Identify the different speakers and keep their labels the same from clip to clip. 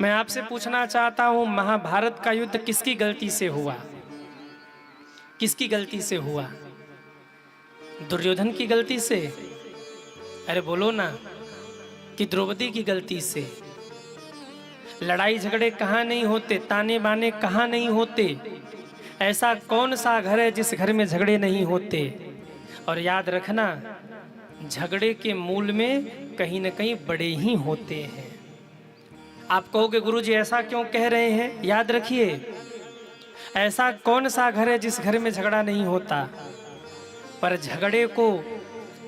Speaker 1: मैं आपसे पूछना चाहता हूं, महाभारत का युद्ध किसकी गलती से हुआ? किसकी गलती से हुआ? दुर्योधन की गलती से? अरे बोलो ना, कि द्रौपदी की गलती से? लड़ाई झगड़े कहाँ नहीं होते, ताने बाने कहाँ नहीं होते? ऐसा कौन सा घर है जिस घर में झगड़े नहीं होते? और याद रखना, झगड़े के मूल में कहीं न कहीं बड़े ही होते हैं। आप कहोगे गुरुजी ऐसा क्यों कह रहे हैं? याद रखिए, ऐसा कौन सा घर है जिस घर में झगड़ा नहीं होता? पर झगड़े को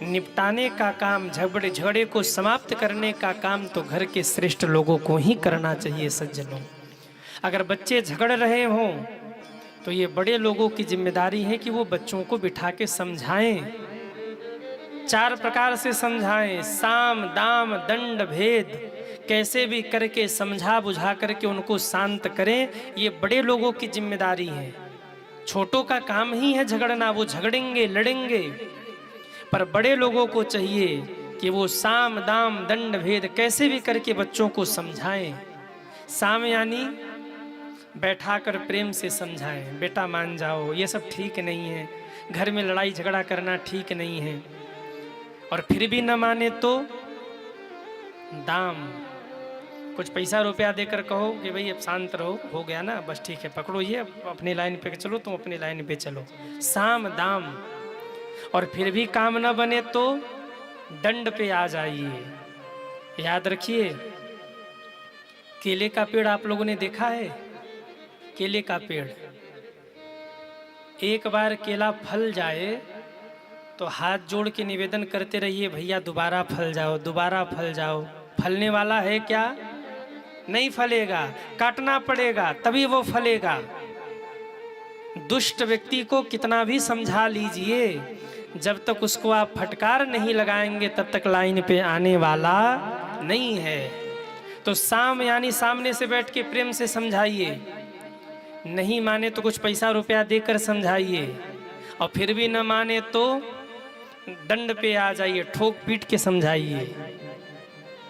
Speaker 1: निपटाने का काम, झगड़े को समाप्त करने का काम तो घर के श्रेष्ठ लोगों को ही करना चाहिए सज्जनों। अगर बच्चे झगड़ रहे हों तो ये बड़े लोगों की जिम्मेदारी है कि वो बच्चों को बिठा के समझाएं, 4 प्रकार से समझाएं, साम दाम दंड भेद, कैसे भी करके समझा बुझा करके उनको शांत करें। ये बड़े लोगों की जिम्मेदारी है। छोटों का काम ही है झगड़ना, वो झगड़ेंगे लड़ेंगे, पर बड़े लोगों को चाहिए कि वो साम दाम दंड भेद कैसे भी करके बच्चों को समझाएं। साम यानी बैठाकर प्रेम से समझाएं, बेटा मान जाओ, ये सब ठीक नहीं है, घर में लड़ाई झगड़ा करना ठीक नहीं है। और फिर भी न माने तो दाम, कुछ पैसा रुपया देकर कहो कि भाई अब शांत रहो, हो गया ना, बस ठीक है, पकड़ो ये, अब अपनी लाइन पे चलो, तुम अपनी लाइन पे चलो। साम दाम। और फिर भी काम न बने तो दंड पे आ जाइए। याद रखिए, केले का पेड़ आप लोगों ने देखा है? केले का पेड़, एक बार केला फल जाए तो हाथ जोड़ के निवेदन करते रहिए, भैया दोबारा फल जाओ, दोबारा फल जाओ। फलने वाला है क्या? नहीं फलेगा, काटना पड़ेगा तभी वो फलेगा। दुष्ट व्यक्ति को कितना भी समझा लीजिए, जब तक उसको आप फटकार नहीं लगाएंगे तब तक लाइन पे आने वाला नहीं है। तो साम यानी सामने से बैठ के प्रेम से समझाइए, नहीं माने तो कुछ पैसा रुपया देकर समझाइए, और फिर भी न माने तो दंड पे आ जाइए, ठोक पीट के समझाइए।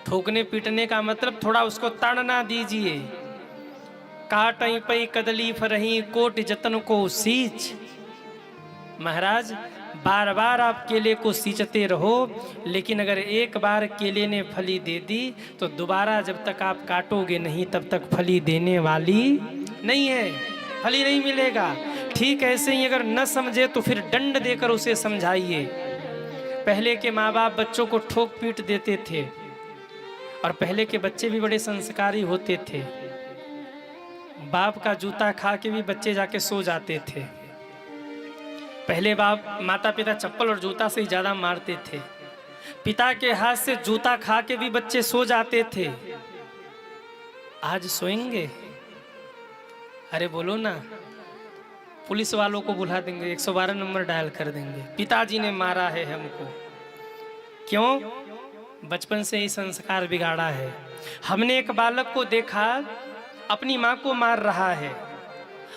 Speaker 1: ठोकने पीटने का मतलब थोड़ा उसको ताड़ना दीजिए। काटई पई कदली फरही कोट जतन को सींच। महाराज, बार बार आप केले को सींचते रहो, लेकिन अगर एक बार केले ने फली दे दी तो दोबारा जब तक आप काटोगे नहीं तब तक फली देने वाली नहीं है, फली नहीं मिलेगा। ठीक ऐसे ही अगर न समझे तो फिर दंड देकर उसे समझाइए। पहले के माँ बाप बच्चों को ठोक पीट देते थे, और पहले के बच्चे भी बड़े संस्कारी होते थे। बाप का जूता खा के भी बच्चे जाके सो जाते थे। पहले बाप माता पिता चप्पल और जूता से ही ज्यादा मारते थे। पिता के हाथ से जूता खा के भी बच्चे सो जाते थे। आज सोएंगे? अरे बोलो ना, पुलिस वालों को बुला देंगे, 112 नंबर डायल कर देंगे, पिताजी ने मारा है हमको। क्यों? बचपन से ही संस्कार बिगाड़ा है। हमने एक बालक को देखा अपनी माँ को मार रहा है,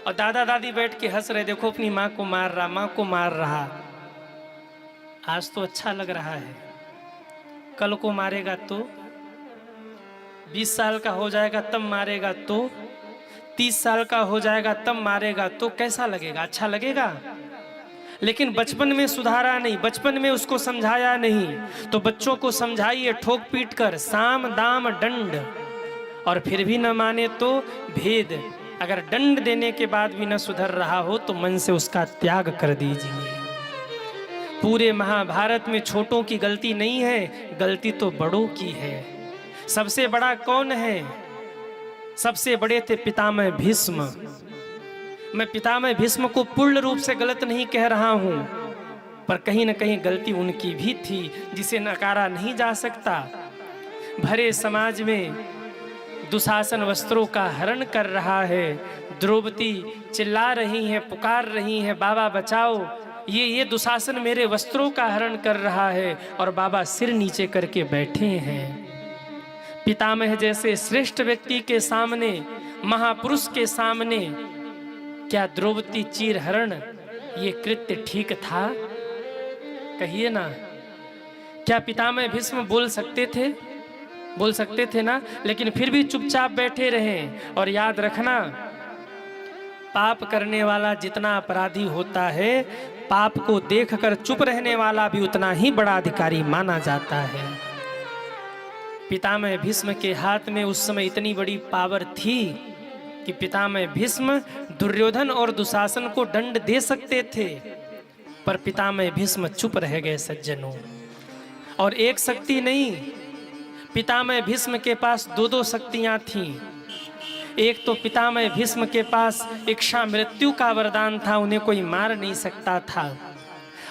Speaker 1: और दादा दादी बैठ के हंस रहे, देखो अपनी माँ को मार रहा, माँ को मार रहा। आज तो अच्छा लग रहा है, कल को मारेगा तो 20 साल का हो जाएगा तब मारेगा तो 30 साल का हो जाएगा तब मारेगा तो कैसा लगेगा? अच्छा लगेगा? लेकिन बचपन में सुधारा नहीं, बचपन में उसको समझाया नहीं। तो बच्चों को समझाइए ठोक पीट कर, साम दाम दंड। और फिर भी न माने तो भेद। अगर दंड देने के बाद भी न सुधर रहा हो तो मन से उसका त्याग कर दीजिए। पूरे महाभारत में छोटों की गलती नहीं है, गलती तो बड़ों की है। सबसे बड़ा कौन है? सबसे बड़े थे पितामह भीष्म। मैं पितामह भीष्म को पूर्ण रूप से गलत नहीं कह रहा हूं, पर कहीं न कहीं गलती उनकी भी थी, जिसे नकारा नहीं जा सकता। भरे समाज में दुशासन वस्त्रों का हरण कर रहा है, द्रौपदी चिल्ला रही है, पुकार रही है, बाबा बचाओ, ये दुशासन मेरे वस्त्रों का हरण कर रहा है, और बाबा सिर नीचे करके बैठे हैं। पितामह जैसे श्रेष्ठ व्यक्ति के सामने, महापुरुष के सामने क्या द्रौपदी चीर हरण ये कृत्य ठीक था? कहिए ना, क्या पितामह भीष्म बोल सकते थे? बोल सकते थे ना, लेकिन फिर भी चुपचाप बैठे रहे। और याद रखना, पाप करने वाला जितना अपराधी होता है, पाप को देखकर चुप रहने वाला भी उतना ही बड़ा अधिकारी माना जाता है। पितामह भीष्म के हाथ में उस समय इतनी बड़ी पावर थी कि पितामह भीष्म दुर्योधन और दुशासन को दंड दे सकते थे, पर पितामह भीष्म चुप रह गए सज्जनों। और एक शक्ति नहीं, पितामह भीष्म के पास दो दो शक्तियां थीं। एक तो पितामह भीष्म के पास इच्छा मृत्यु का वरदान था, उन्हें कोई मार नहीं सकता था।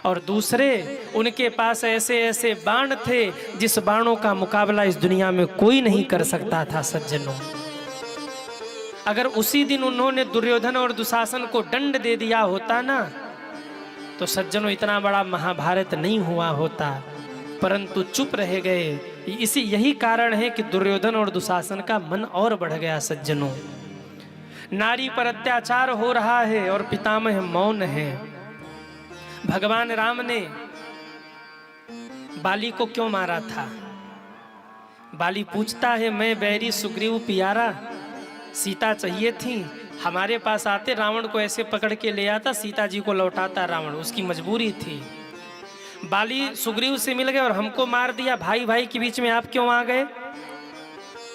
Speaker 1: और दूसरे, उनके पास ऐसे ऐसे बाण थे जिस बाणों का मुकाबला इस दुनिया में कोई नहीं कर सकता था सज्जनों। अगर उसी दिन उन्होंने दुर्योधन और दुशासन को दंड दे दिया होता ना, तो सज्जनों इतना बड़ा महाभारत नहीं हुआ होता, परंतु चुप रह गए। यही कारण है कि दुर्योधन और दुशासन का मन और बढ़ गया सज्जनों। नारी पर अत्याचार हो रहा है और पितामह मौन है। भगवान राम ने बाली को क्यों मारा था? बाली पूछता है, मैं बैरी सुग्रीव पियारा, सीता चाहिए थी, हमारे पास आते रावण को ऐसे पकड़ के ले आता, सीता जी को लौटाता रावण, उसकी मजबूरी थी। बाली सुग्रीव से मिल गए और हमको मार दिया, भाई भाई के बीच में आप क्यों आ गए?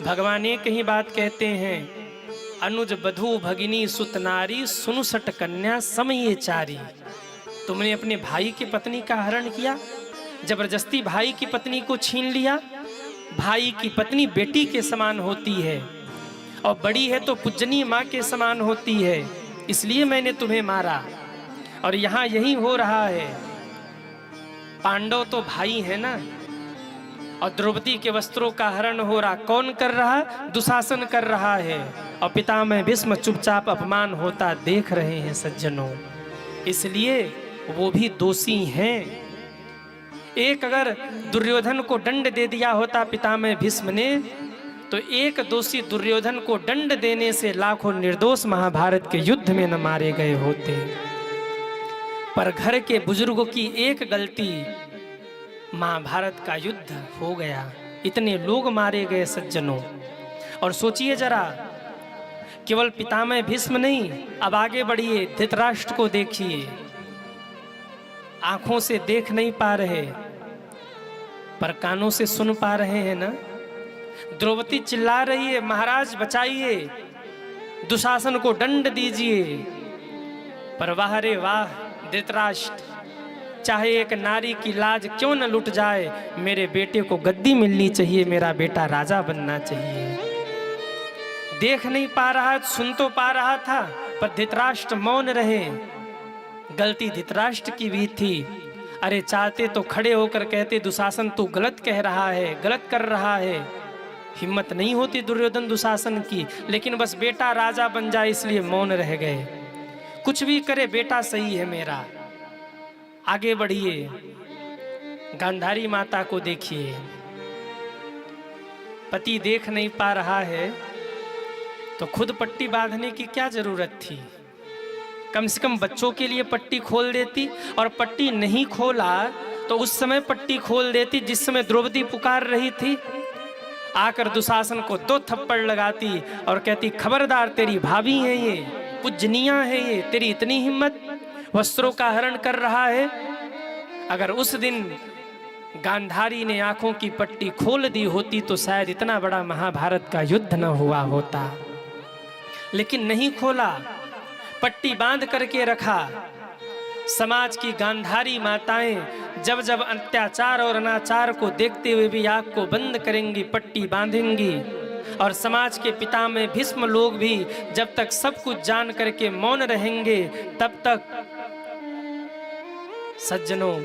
Speaker 1: भगवान एक ही बात कहते हैं, अनुज बधू भगिनी सुत नारी सुनु सट कन्या समये चारी। तुमने अपने भाई की पत्नी का हरण किया, जबरदस्ती भाई की पत्नी को छीन लिया। भाई की पत्नी बेटी के समान होती है और बड़ी है तो पूजनीय माँ के समान होती है, इसलिए मैंने तुम्हें मारा। और यहाँ यही हो रहा है। पांडव तो भाई है ना, और द्रौपदी के वस्त्रों का हरण हो रहा, कौन कर रहा? दुशासन कर रहा है। और पितामह भीष्म चुपचाप अपमान होता देख रहे हैं सज्जनों, इसलिए वो भी दोषी हैं। एक अगर दुर्योधन को दंड दे दिया होता पितामह भीष्म ने, तो एक दोषी दुर्योधन को दंड देने से लाखों निर्दोष महाभारत के युद्ध में न मारे गए होते। पर घर के बुजुर्गों की एक गलती, महाभारत का युद्ध हो गया, इतने लोग मारे गए सज्जनों। और सोचिए जरा, केवल पितामह भीष्म नहीं, अब आगे बढ़िए, धृतराष्ट्र को देखिए। आंखों से देख नहीं पा रहे, पर कानों से सुन पा रहे हैं ना। द्रौपदी चिल्ला रही है, महाराज बचाइए, दुशासन को दंड दीजिए। पर वाह रे वाह धृतराष्ट्र, चाहे एक नारी की लाज क्यों न लुट जाए, मेरे बेटे को गद्दी मिलनी चाहिए, मेरा बेटा राजा बनना चाहिए। देख नहीं पा रहा, सुन तो पा रहा था, पर धृतराष्ट्र मौन रहे। गलती धृतराष्ट्र की भी थी। अरे चाहते तो खड़े होकर कहते, दुशासन तू गलत कह रहा है, गलत कर रहा है। हिम्मत नहीं होती दुर्योधन दुशासन की, लेकिन बस बेटा राजा बन जाए इसलिए मौन रह गए। कुछ भी करे बेटा सही है मेरा। आगे बढ़िए, गांधारी माता को देखिए, पति देख नहीं पा रहा है तो खुद पट्टी बांधने की क्या जरूरत थी? कम से कम बच्चों के लिए पट्टी खोल देती, और पट्टी नहीं खोला तो उस समय पट्टी खोल देती जिस समय द्रौपदी पुकार रही थी। आकर दुशासन को 2 थप्पड़ लगाती और कहती, खबरदार तेरी भाभी है ये, पूजनिया है ये, तेरी इतनी हिम्मत, वस्त्रों का हरण कर रहा है। अगर उस दिन गांधारी ने आंखों की पट्टी खोल दी होती तो शायद इतना बड़ा महाभारत का युद्ध न हुआ होता, लेकिन नहीं खोला, पट्टी बांध करके रखा। समाज की गांधारी माताएं जब जब अत्याचार और अनाचार को देखते हुए भी आंख को बंद करेंगी, पट्टी बांधेंगी। और समाज के पितामह भीष्म लोग भी जब तक सब कुछ जान करके मौन रहेंगे, तब तक सज्जनों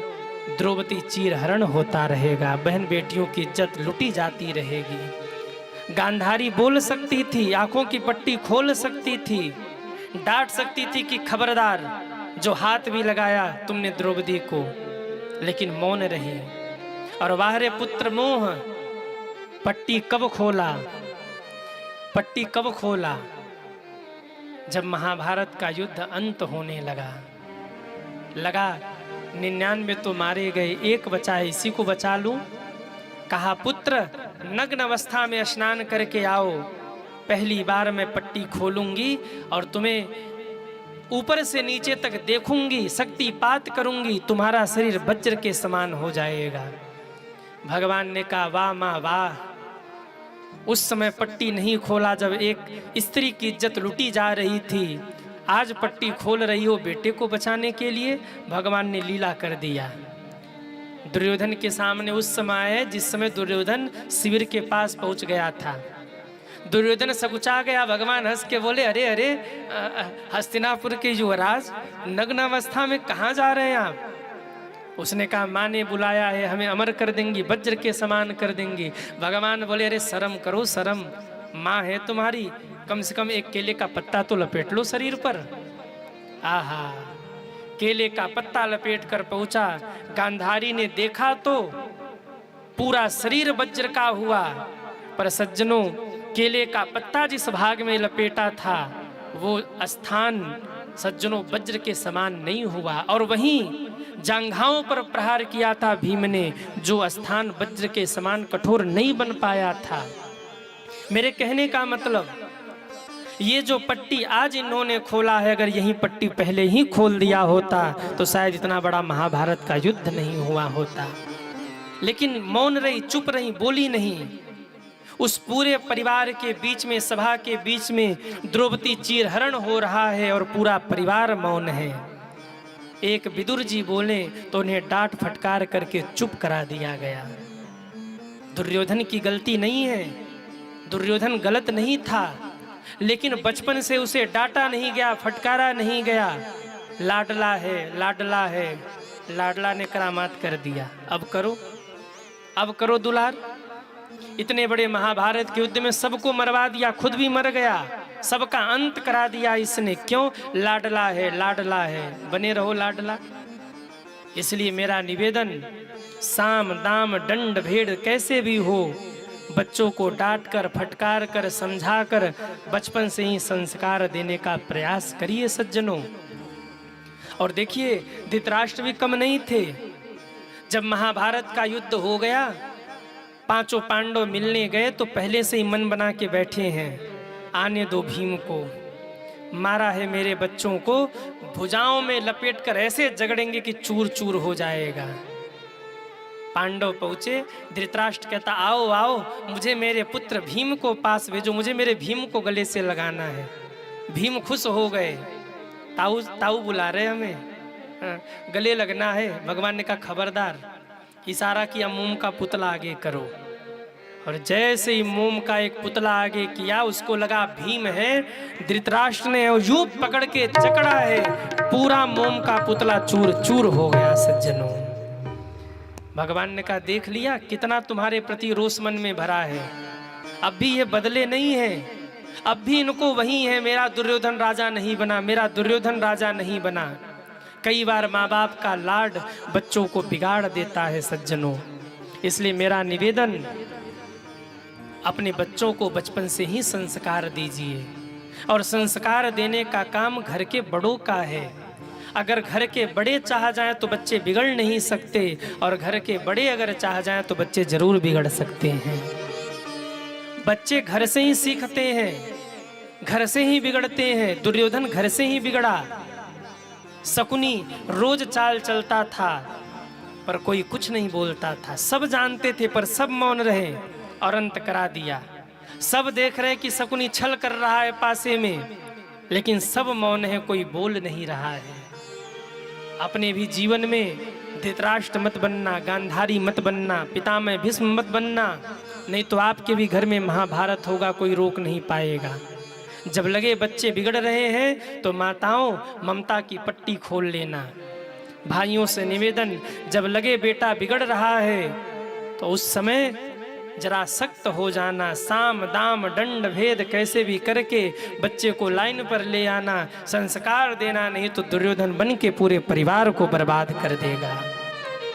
Speaker 1: द्रौपदी चीरहरण होता रहेगा, बहन बेटियों की इज्जत लुटी जाती रहेगी। गांधारी बोल सकती थी, आंखों की पट्टी खोल सकती थी, डांट सकती थी कि खबरदार, जो हाथ भी लगाया तुमने द्रौपदी को, लेकिन मौन रही। और वाहरे पुत्र मोह, पट्टी कब खोला? पट्टी कब खोला? जब महाभारत का युद्ध अंत होने लगा। 99 तो मारे गए, एक बचा है, इसी को बचा लूं। कहा पुत्र नग्न अवस्था में स्नान करके आओ, पहली बार मैं पट्टी खोलूंगी और तुम्हें ऊपर से नीचे तक देखूंगी, शक्तिपात करूंगी, तुम्हारा शरीर वज्र के समान हो जाएगा। भगवान ने कहा वाह माँ वाह। उस समय पट्टी नहीं खोला जब एक स्त्री की इज्जत लुटी जा रही थी, आज पट्टी खोल रही हो बेटे को बचाने के लिए। भगवान ने लीला कर दिया। दुर्योधन के सामने उस समय है जिस समय दुर्योधन शिविर के पास पहुंच गया था। दुर्योधन सकुचा गया। भगवान हंस के बोले अरे अरे हस्तिनापुर के युवराज नग्न अवस्था में कहाँ जा रहे हैं आप? उसने कहा माँ ने बुलाया है, हमें अमर कर देंगी, वज्र के समान कर देंगी। भगवान बोले अरे शर्म करो शर्म, माँ है तुम्हारी, कम से कम एक केले का पत्ता तो लपेट लो शरीर पर। आहा, केले का पत्ता लपेट कर पहुंचा। गांधारी ने देखा तो पूरा शरीर वज्र का हुआ, पर सज्जनों केले का पत्ता जिस भाग में लपेटा था वो स्थान सज्जनों वज्र के समान नहीं हुआ। और वहीं जांघाओं पर प्रहार किया था भीम ने, जो स्थान वज्र के समान कठोर नहीं बन पाया था। मेरे कहने का मतलब ये जो पट्टी आज इन्होंने खोला है, अगर यही पट्टी पहले ही खोल दिया होता तो शायद इतना बड़ा महाभारत का युद्ध नहीं हुआ होता। लेकिन मौन रही, चुप रही, बोली नहीं। उस पूरे परिवार के बीच में, सभा के बीच में द्रौपदी चीरहरण हो रहा है और पूरा परिवार मौन है। एक विदुर जी बोले तो उन्हें डांट फटकार करके चुप करा दिया गया। दुर्योधन की गलती नहीं है, दुर्योधन गलत नहीं था, लेकिन बचपन से उसे डांटा नहीं गया, फटकारा नहीं गया। लाडला है, लाडला है, लाडला ने करामात कर दिया। अब करो, अब करो दुलार। इतने बड़े महाभारत के युद्ध में सबको मरवा दिया, खुद भी मर गया, सबका अंत करा दिया इसने। क्यों? लाडला है, लाडला है, बने रहो लाडला। इसलिए मेरा निवेदन, साम दाम दंड भेद कैसे भी हो, बच्चों को डांट कर, फटकार कर, समझा कर बचपन से ही संस्कार देने का प्रयास करिए सज्जनों। और देखिए धृतराष्ट्र भी कम नहीं थे। जब महाभारत का युद्ध हो गया, पांचों पांडव मिलने गए तो पहले से ही मन बना के बैठे हैं, आने दो भीम को, मारा है मेरे बच्चों को, भुजाओं में लपेट कर ऐसे जगड़ेंगे कि चूर चूर हो जाएगा। पांडव पहुंचे, धृतराष्ट्र कहता आओ आओ, मुझे मेरे पुत्र भीम को पास भेजो, मुझे मेरे भीम को गले से लगाना है। भीम खुश हो गए, ताऊ ताऊ बुला रहे हमें, गले लगना है। भगवान ने कहा खबरदार, इशारा किया मोम का पुतला आगे करो। और जैसे ही मोम का एक पुतला आगे किया, उसको लगा भीम है, धृतराष्ट्र ने यूं पकड़ के जकड़ा है, पूरा मोम का पुतला चूर चूर हो गया सज्जनों। भगवान ने कहा देख लिया कितना तुम्हारे प्रति रोष मन में भरा है, अब भी ये बदले नहीं है, अब भी इनको वही है, मेरा दुर्योधन राजा नहीं बना, मेरा दुर्योधन राजा नहीं बना। कई बार माँ बाप का लाड बच्चों को बिगाड़ देता है सज्जनों। इसलिए मेरा निवेदन, अपने बच्चों को बचपन से ही संस्कार दीजिए, और संस्कार देने का काम घर के बड़ों का है। अगर घर के बड़े चाह जाएं तो बच्चे बिगड़ नहीं सकते, और घर के बड़े अगर चाह जाएं तो बच्चे जरूर बिगड़ सकते हैं। बच्चे घर से ही सीखते हैं, घर से ही बिगड़ते हैं। दुर्योधन घर से ही बिगड़ा। शकुनी रोज चाल चलता था पर कोई कुछ नहीं बोलता था, सब जानते थे पर सब मौन रहे और अंत करा दिया। सब देख रहे हैं कि शकुनी छल कर रहा है पासे में, लेकिन सब मौन है, कोई बोल नहीं रहा है। अपने भी जीवन में धृतराष्ट्र मत बनना, गांधारी मत बनना, पितामह भीष्म मत बनना, नहीं तो आपके भी घर में महाभारत होगा, कोई रोक नहीं पाएगा। जब लगे बच्चे बिगड़ रहे हैं तो माताओं ममता की पट्टी खोल लेना। भाइयों से निवेदन, जब लगे बेटा बिगड़ रहा है तो उस समय जरा सख्त हो जाना, साम दाम दंड भेद कैसे भी करके बच्चे को लाइन पर ले आना, संस्कार देना, नहीं तो दुर्योधन बन के पूरे परिवार को बर्बाद कर देगा।